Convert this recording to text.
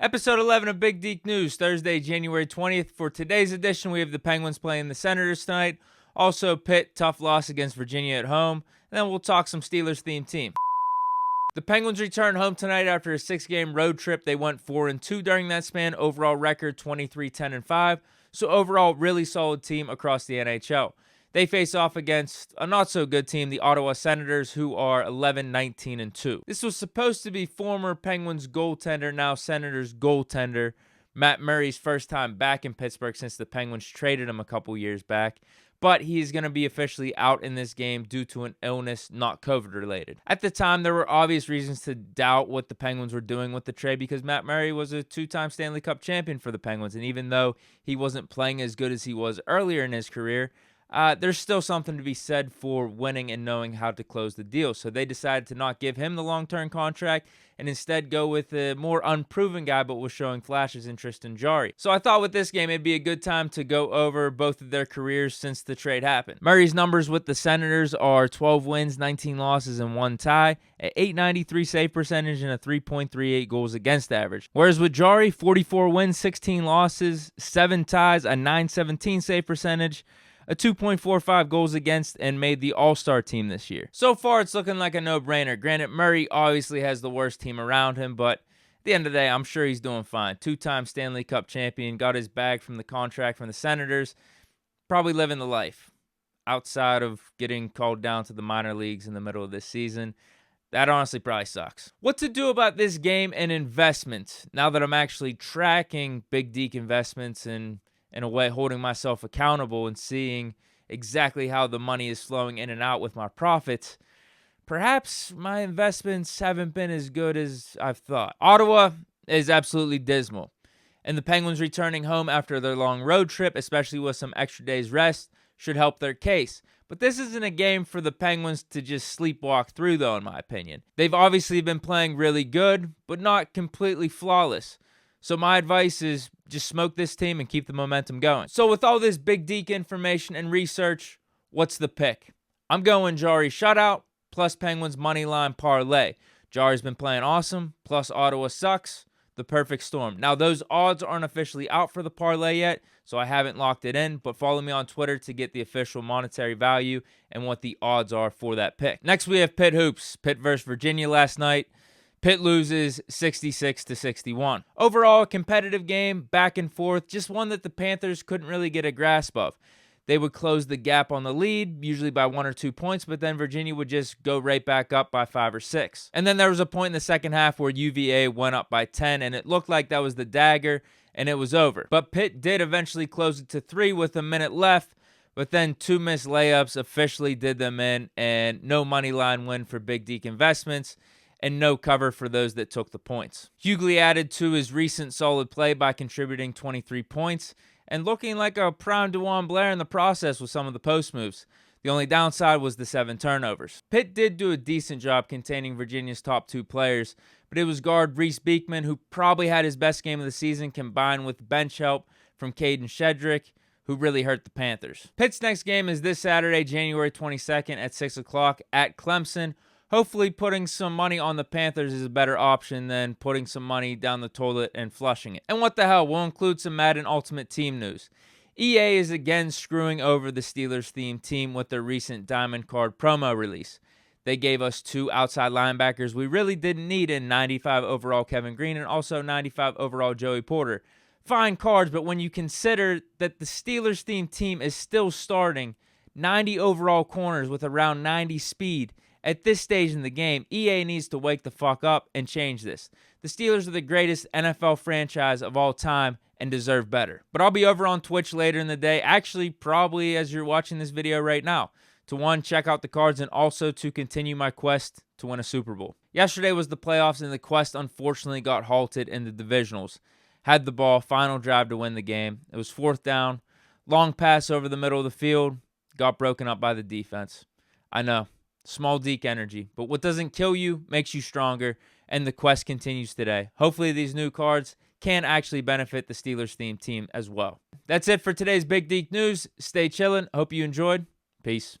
Episode 11 of Big Deke News, Thursday, January 20th. For today's edition, we have the Penguins playing the Senators tonight. Also, Pitt, tough loss against Virginia at home. And then we'll talk some Steelers-themed team. The Penguins return home tonight after a 6-game road trip. They went 4-2 during that span. Overall record 23-10-5. So overall, really solid team across the NHL. They face off against a not-so-good team, the Ottawa Senators, who are 11-19-2. This was supposed to be former Penguins goaltender, now Senators goaltender, Matt Murray's first time back in Pittsburgh since the Penguins traded him a couple years back. But he's going to be officially out in this game due to an illness not COVID-related. At the time, there were obvious reasons to doubt what the Penguins were doing with the trade because Matt Murray was a 2-time Stanley Cup champion for the Penguins. And even though he wasn't playing as good as he was earlier in his career, there's still something to be said for winning and knowing how to close the deal. So they decided to not give him the long-term contract and instead go with a more unproven guy but was showing flashes in Tristan Jarry. So I thought with this game it'd be a good time to go over both of their careers since the trade happened. Murray's numbers with the Senators are 12 wins, 19 losses, and 1 tie, an .893 save percentage, and a 3.38 goals against average. Whereas with Jarry, 44 wins, 16 losses, 7 ties, a .917 save percentage, a 2.45 goals against, and made the All-Star team this year. So far, it's looking like a no-brainer. Granted, Murray obviously has the worst team around him, but at the end of the day, I'm sure he's doing fine. 2-time Stanley Cup champion, got his bag from the contract from the Senators, probably living the life outside of getting called down to the minor leagues in the middle of this season. That honestly probably sucks. What to do about this game and investments now that I'm actually tracking Big Deke investments and in a way holding myself accountable and seeing exactly how the money is flowing in and out with my profits. Perhaps my investments haven't been as good as I've thought. Ottawa is absolutely dismal, and the Penguins returning home after their long road trip, especially with some extra days rest, should help their case. But this isn't a game for the Penguins to just sleepwalk through, though, in my opinion. They've obviously been playing really good, but not completely flawless. So my advice is just smoke this team and keep the momentum going. So with all this Big Deke information and research, what's the pick? I'm going Jarry shutout plus Penguins moneyline parlay. Jarry's been playing awesome, plus Ottawa sucks. The perfect storm. Now, those odds aren't officially out for the parlay yet, so I haven't locked it in, but follow me on Twitter to get the official monetary value and what the odds are for that pick. Next, we have Pitt Hoops. Pitt versus Virginia last night. Pitt loses 66-61. Overall, a competitive game, back and forth, just one that the Panthers couldn't really get a grasp of. They would close the gap on the lead, usually by 1 or 2 points, but then Virginia would just go right back up by 5 or 6. And then there was a point in the second half where UVA went up by 10, and it looked like that was the dagger, and it was over. But Pitt did eventually close it to 3 with a minute left, but then 2 missed layups officially did them in, and no money line win for Big Deke Investments, and no cover for those that took the points. Hughley added to his recent solid play by contributing 23 points and looking like a prime DeJuan Blair in the process with some of the post moves. The only downside was the 7 turnovers. Pitt did do a decent job containing Virginia's top 2 players, but it was guard Reese Beekman who probably had his best game of the season combined with bench help from Caden Shedrick, who really hurt the Panthers. Pitt's next game is this Saturday, January 22nd at 6 o'clock at Clemson. Hopefully putting some money on the Panthers is a better option than putting some money down the toilet and flushing it. And what the hell, we'll include some Madden Ultimate Team news. EA is again screwing over the Steelers-themed team with their recent Diamond Card promo release. They gave us 2 outside linebackers we really didn't need in 95 overall Kevin Green and also 95 overall Joey Porter. Fine cards, but when you consider that the Steelers-themed team is still starting 90 overall corners with around 90 speed, at this stage in the game, EA needs to wake the fuck up and change this. The Steelers are the greatest NFL franchise of all time and deserve better. But I'll be over on Twitch later in the day, actually probably as you're watching this video right now, to 1, check out the cards and also to continue my quest to win a Super Bowl. Yesterday was the playoffs and the quest unfortunately got halted in the divisionals. Had the ball, final drive to win the game. It was 4th down, long pass over the middle of the field, got broken up by the defense. I know. Small Deke energy, but what doesn't kill you makes you stronger, and the quest continues today. Hopefully these new cards can actually benefit the Steelers-themed team as well. That's it for today's Big Deke News. Stay chillin'. Hope you enjoyed. Peace.